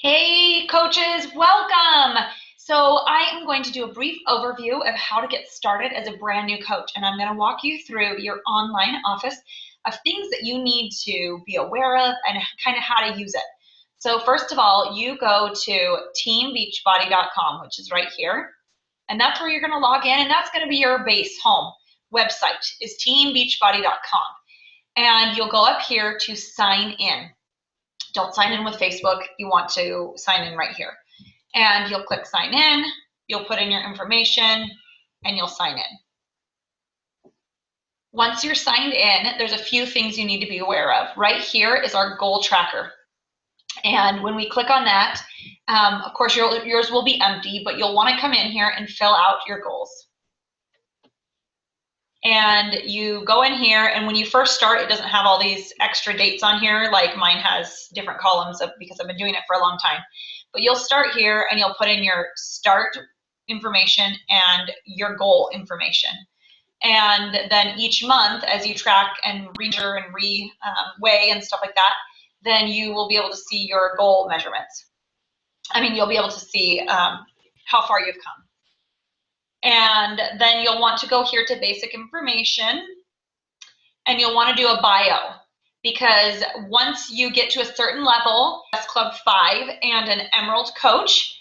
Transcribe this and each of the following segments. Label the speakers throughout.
Speaker 1: Hey coaches, welcome! So I am going to do a brief overview of how to get started as a brand new coach, and I'm going to walk you through your online office of things that you need to be aware of and kind of how to use it. So first of all, you go to teambeachbody.com, which is right here, and that's where you're going to log in, and that's going to be your base home website is teambeachbody.com. And you'll go up here to sign in. Don't sign in with Facebook. You want to sign in right here. And you'll click sign in, you'll put in your information, and you'll sign in. Once you're signed in, there's a few things you need to be aware of. Right here is our goal tracker. And when we click on that, of course, yours will be empty, but you'll want to come in here and fill out your goals. And you go in here, and when you first start, it doesn't have all these extra dates on here, like mine has different columns because I've been doing it for a long time. But you'll start here, and you'll put in your start information and your goal information. And then each month, as you track and measure and weigh and stuff like that, then you will be able to see your goal measurements. You'll be able to see how far you've come. And then you'll want to go here to basic information, and you'll want to do a bio, because once you get to a certain level, that's Club 5 and an Emerald Coach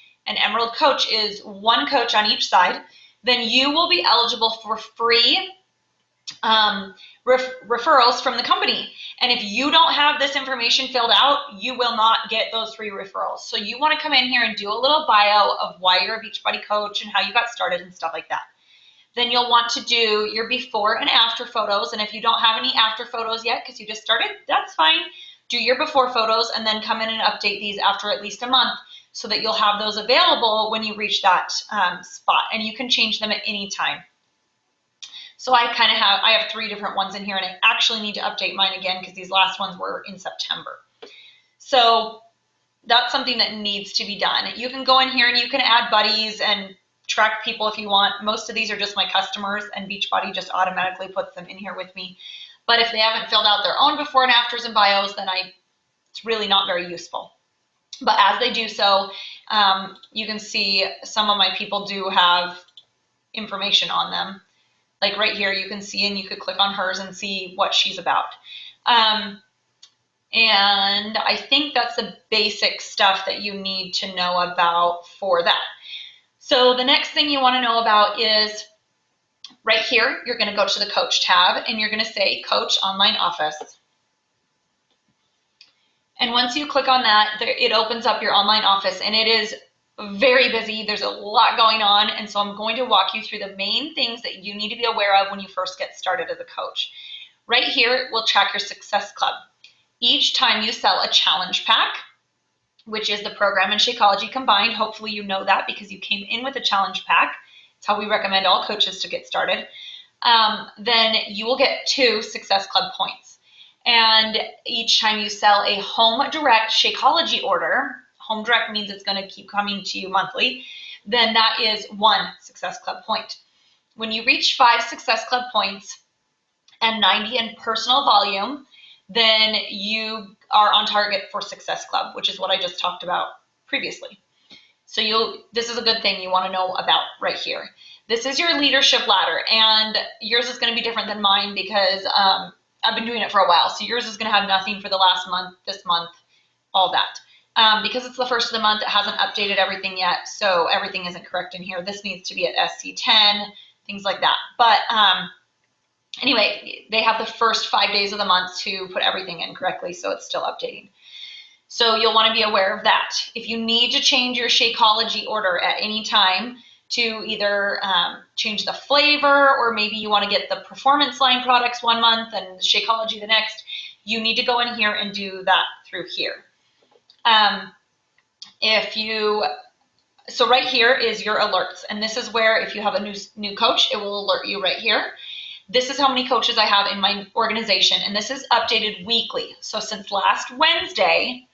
Speaker 1: is one coach on each side, then you will be eligible for free referrals from the company. And if you don't have this information filled out, you will not get those free referrals. So you want to come in here and do a little bio of why you're a Beachbody coach and how you got started and stuff like that. Then you'll want to do your before and after photos. And if you don't have any after photos yet because you just started, that's fine. Do your before photos and then come in and update these after at least a month so that you'll have those available when you reach that spot. And you can change them at any time. So I have 3 different ones in here, and I actually need to update mine again because these last ones were in September. So that's something that needs to be done. You can go in here and you can add buddies and track people if you want. Most of these are just my customers, and Beachbody just automatically puts them in here with me. But if they haven't filled out their own before and afters and bios, then it's really not very useful. But as they do so, you can see some of my people do have information on them. Like right here, you can see, and you could click on hers and see what she's about. And I think that's the basic stuff that you need to know about for that. So the next thing you want to know about is right here, you're going to go to the Coach tab, and you're going to say Coach Online Office. And once you click on that, it opens up your online office, and it is very busy. There's a lot going on, and so I'm going to walk you through the main things that you need to be aware of when you first get started as a coach. Right here, we'll track your Success Club. Each time you sell a challenge pack, which is the program and Shakeology combined, hopefully you know that because you came in with a challenge pack. It's how we recommend all coaches to get started. Then you will get 2 Success Club points. And each time you sell a home direct Shakeology order, home direct means it's going to keep coming to you monthly, then that is 1 Success Club point. When you reach 5 Success Club points and 90 in personal volume, then you are on target for Success Club, which is what I just talked about previously. So this is a good thing you want to know about right here. This is your leadership ladder, and yours is going to be different than mine because I've been doing it for a while. So yours is going to have nothing for the last month, this month, all that. Because it's the first of the month, it hasn't updated everything yet, so everything isn't correct in here. This needs to be at SC10, things like that. But anyway, they have the first 5 days of the month to put everything in correctly, so it's still updating. So you'll want to be aware of that. If you need to change your Shakeology order at any time to either change the flavor, or maybe you want to get the Performance line products 1 month and Shakeology the next, you need to go in here and do that through here. So right here is your alerts, and this is where if you have a new coach, it will alert you right here. This is how many coaches I have in my organization, and this is updated weekly. So since last Wednesday,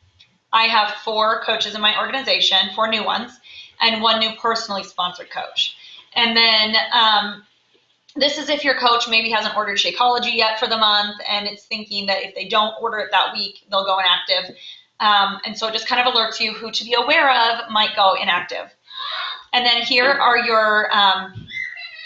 Speaker 1: I have 4 coaches in my organization, 4 new ones, and 1 new personally sponsored coach. And then this is if your coach maybe hasn't ordered Shakeology yet for the month, and it's thinking that if they don't order it that week, they'll go inactive. And so it just kind of alerts you who to be aware of might go inactive. And then here are your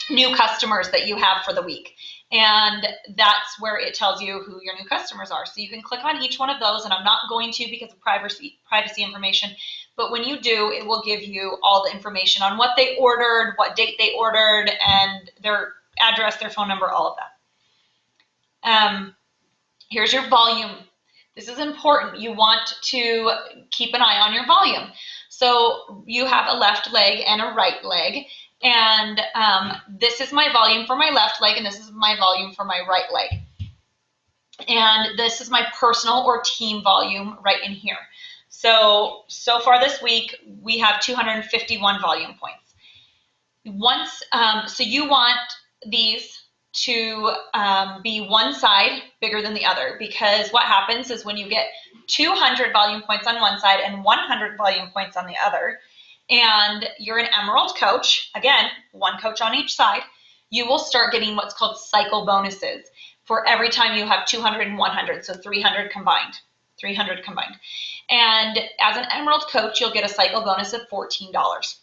Speaker 1: new customers that you have for the week. And that's where it tells you who your new customers are. So you can click on each one of those, and I'm not going to because of privacy information. But when you do, it will give you all the information on what they ordered, what date they ordered, and their address, their phone number, all of that. Here's your volume. This is important. You want to keep an eye on your volume. So you have a left leg and a right leg. And this is my volume for my left leg, and this is my volume for my right leg. And this is my personal or team volume right in here. So far this week, we have 251 volume points. So you want these to be one side bigger than the other, because what happens is when you get 200 volume points on one side and 100 volume points on the other, and you're an Emerald coach, again, one coach on each side, you will start getting what's called cycle bonuses for every time you have 200 and 100, so 300 combined. And as an Emerald coach, you'll get a cycle bonus of $14.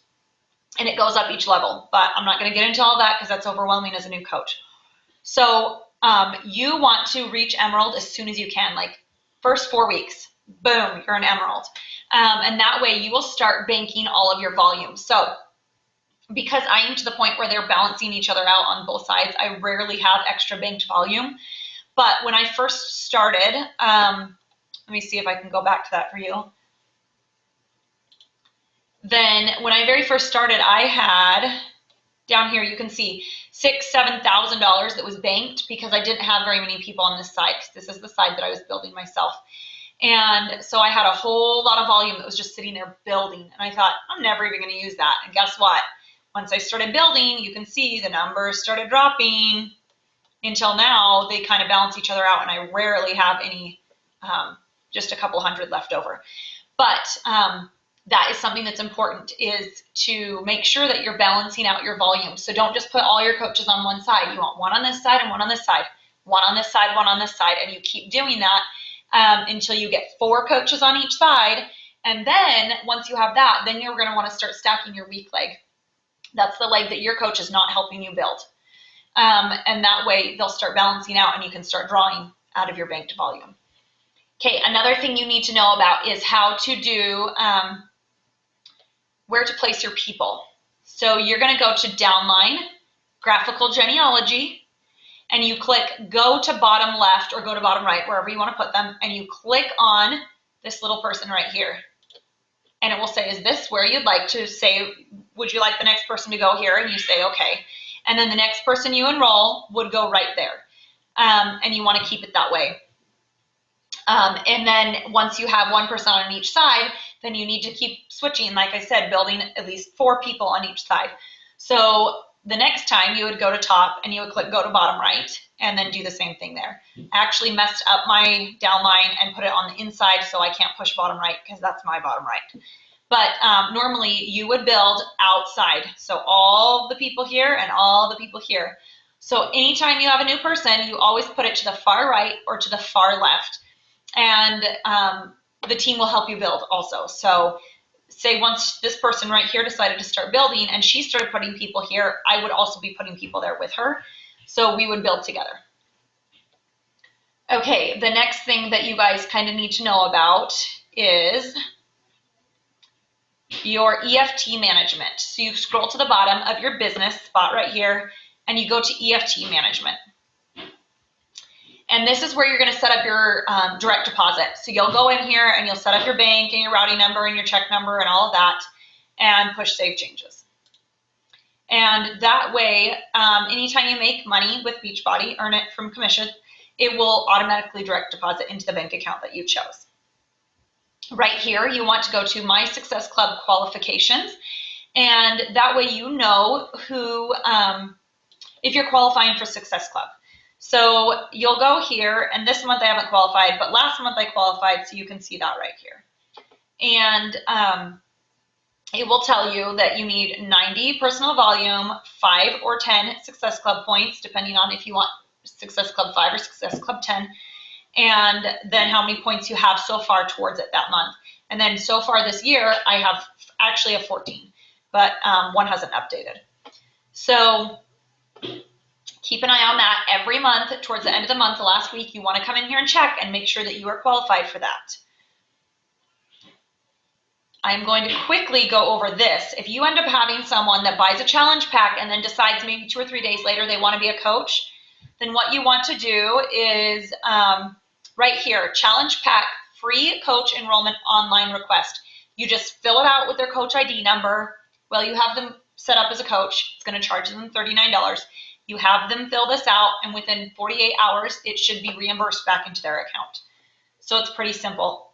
Speaker 1: And it goes up each level, but I'm not going to get into all that because that's overwhelming as a new coach. So you want to reach Emerald as soon as you can, like first 4 weeks, boom, you're an Emerald. And that way you will start banking all of your volume. So because I am to the point where they're balancing each other out on both sides, I rarely have extra banked volume. But when I first started, let me see if I can go back to that for you. Then when I very first started, I had, down here you can see $6,000, $7,000 that was banked because I didn't have very many people on this side, because this is the side that I was building myself. And so I had a whole lot of volume that was just sitting there building. And I thought, I'm never even going to use that. And guess what? Once I started building, you can see the numbers started dropping until now they kind of balance each other out. And I rarely have any, just a couple hundred left over. But that is something that's important, is to make sure that you're balancing out your volume. So don't just put all your coaches on one side. You want one on this side and one on this side, one on this side, one on this side. And you keep doing that until you get 4 coaches on each side. And then once you have that, then you're going to want to start stacking your weak leg. That's the leg that your coach is not helping you build. And that way they'll start balancing out and you can start drawing out of your banked volume. Okay, another thing you need to know about is how to do, where to place your people. So you're going to go to Downline, Graphical Genealogy, and you click go to bottom left or go to bottom right, wherever you want to put them, and you click on this little person right here. And it will say, is this where you'd like to say, would you like the next person to go here? And you say, okay. And then the next person you enroll would go right there. And you want to keep it that way. And then once you have one person on each side, then you need to keep switching, like I said, building at least 4 people on each side. So the next time you would go to top and you would click go to bottom right and then do the same thing there. I actually messed up my downline and put it on the inside, so I can't push bottom right because that's my bottom right. But normally you would build outside. So all the people here and all the people here. So anytime you have a new person, you always put it to the far right or to the far left. And the team will help you build also. So say once this person right here decided to start building and she started putting people here, I would also be putting people there with her. So we would build together. Okay, the next thing that you guys kind of need to know about is your EFT management. So you scroll to the bottom of your business spot right here and you go to EFT management. And this is where you're going to set up your direct deposit. So you'll go in here and you'll set up your bank and your routing number and your check number and all of that and push save changes. And that way, anytime you make money with Beachbody, earn it from commission, it will automatically direct deposit into the bank account that you chose. Right here, you want to go to My Success Club Qualifications. And that way you know who, if you're qualifying for Success Club. So you'll go here, and this month I haven't qualified, but last month I qualified, so you can see that right here. And it will tell you that you need 90 personal volume, 5 or 10 Success Club points, depending on if you want Success Club 5 or Success Club 10. and then how many points you have so far towards it that month. And then so far this year, I have actually a 14, but one hasn't updated. So keep an eye on that every month. Towards the end of the month, the last week, you want to come in here and check and make sure that you are qualified for that. I'm going to quickly go over this. If you end up having someone that buys a challenge pack and then decides maybe 2 or 3 days later they want to be a coach, then what you want to do is right here, challenge pack, free coach enrollment online request. You just fill it out with their coach ID number. Well, you have them set up as a coach. It's going to charge them $39. You have them fill this out, and within 48 hours, it should be reimbursed back into their account. So it's pretty simple.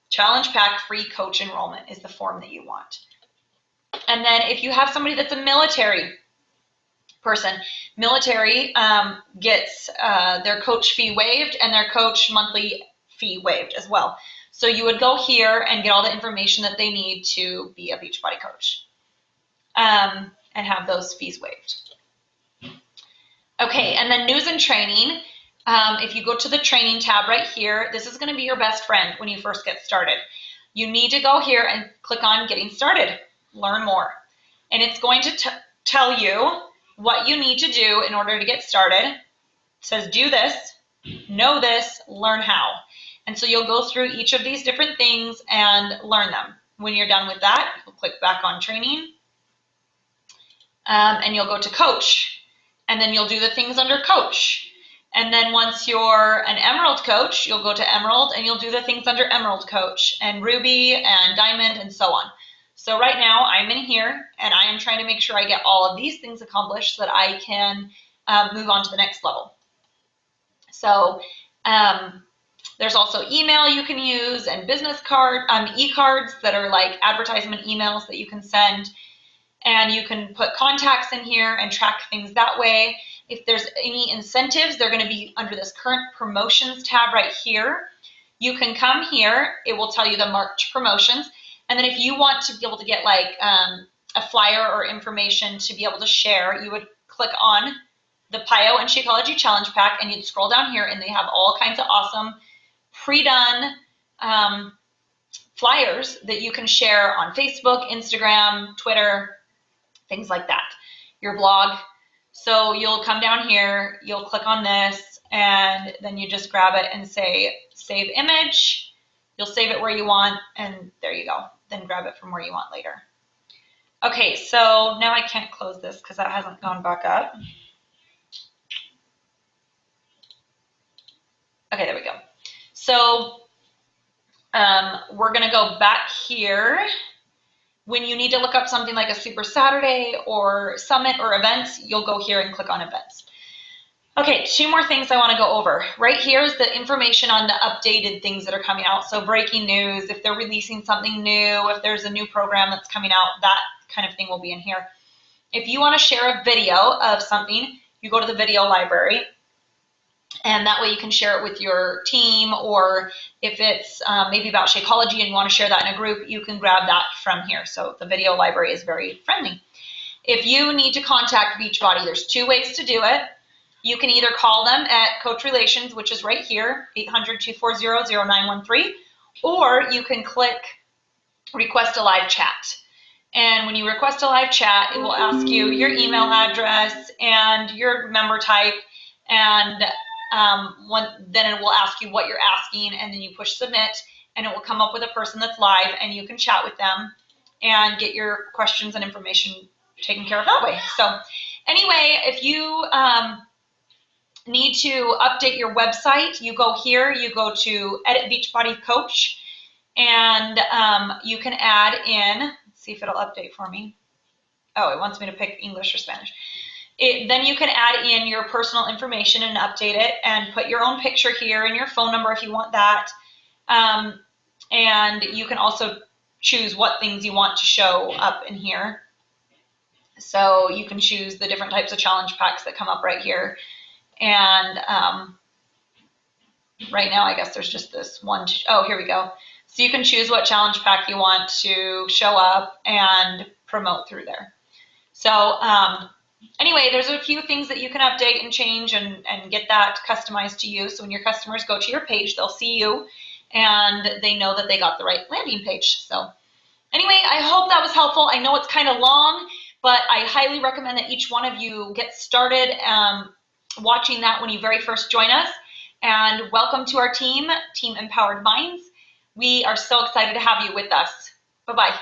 Speaker 1: Challenge pack, free coach enrollment is the form that you want. And then if you have somebody that's a military person, military gets their coach fee waived and their coach monthly fee waived as well. So you would go here and get all the information that they need to be a Beachbody coach and have those fees waived. Okay, and then news and training. If you go to the training tab right here, this is going to be your best friend when you first get started. You need to go here and click on Getting Started, Learn More. And it's going to tell you what you need to do in order to get started. It says do this, know this, learn how. And so you'll go through each of these different things and learn them. When you're done with that, you'll click back on training and you'll go to coach. And then you'll do the things under coach. And then once you're an Emerald coach, you'll go to Emerald and you'll do the things under Emerald coach and Ruby and Diamond and so on. So right now I'm in here and I am trying to make sure I get all of these things accomplished so that I can move on to the next level. So there's also email you can use and business card, e-cards that are like advertisement emails that you can send. And you can put contacts in here and track things that way. If there's any incentives, they're going to be under this current promotions tab right here. You can come here. It will tell you the March promotions. And then if you want to be able to get like a flyer or information to be able to share, you would click on the PIO and Shakeology Challenge Pack and you'd scroll down here and they have all kinds of awesome pre-done flyers that you can share on Facebook, Instagram, Twitter, things like that, your blog. So you'll come down here, you'll click on this, and then you just grab it and say save image. You'll save it where you want, and there you go. Then grab it from where you want later. Okay, so now I can't close this because that hasn't gone back up. Okay, there we go. So we're going to go back here. When you need to look up something like a Super Saturday or Summit or events, you'll go here and click on events. Okay, 2 more things I want to go over. Right here is the information on the updated things that are coming out. So breaking news, if they're releasing something new, if there's a new program that's coming out, that kind of thing will be in here. If you want to share a video of something, you go to the video library. And that way you can share it with your team, or if it's maybe about Shakeology and you want to share that in a group, you can grab that from here. So the video library is very friendly. If you need to contact Beachbody, there's 2 ways to do it. You can either call them at Coach Relations, which is right here, 800-240-0913, or you can click Request a Live Chat. And when you request a live chat, it will ask you your email address and your member type, and then it will ask you what you're asking, and then you push submit, and it will come up with a person that's live, and you can chat with them and get your questions and information taken care of that way. So anyway, if you need to update your website, you go here, you go to Edit Beachbody Coach, and you can add in, let's see if it'll update for me. Oh, it wants me to pick English or Spanish. Then you can add in your personal information and update it and put your own picture here and your phone number if you want that. And you can also choose what things you want to show up in here. So you can choose the different types of challenge packs that come up right here. And right now, I guess there's just this one. Oh, here we go. So you can choose what challenge pack you want to show up and promote through there. So Anyway, there's a few things that you can update and change and get that customized to you. So when your customers go to your page, they'll see you and they know that they got the right landing page. So anyway, I hope that was helpful. I know it's kind of long, but I highly recommend that each one of you get started watching that when you very first join us. And welcome to our team, Team Empowered Minds. We are so excited to have you with us. Bye-bye.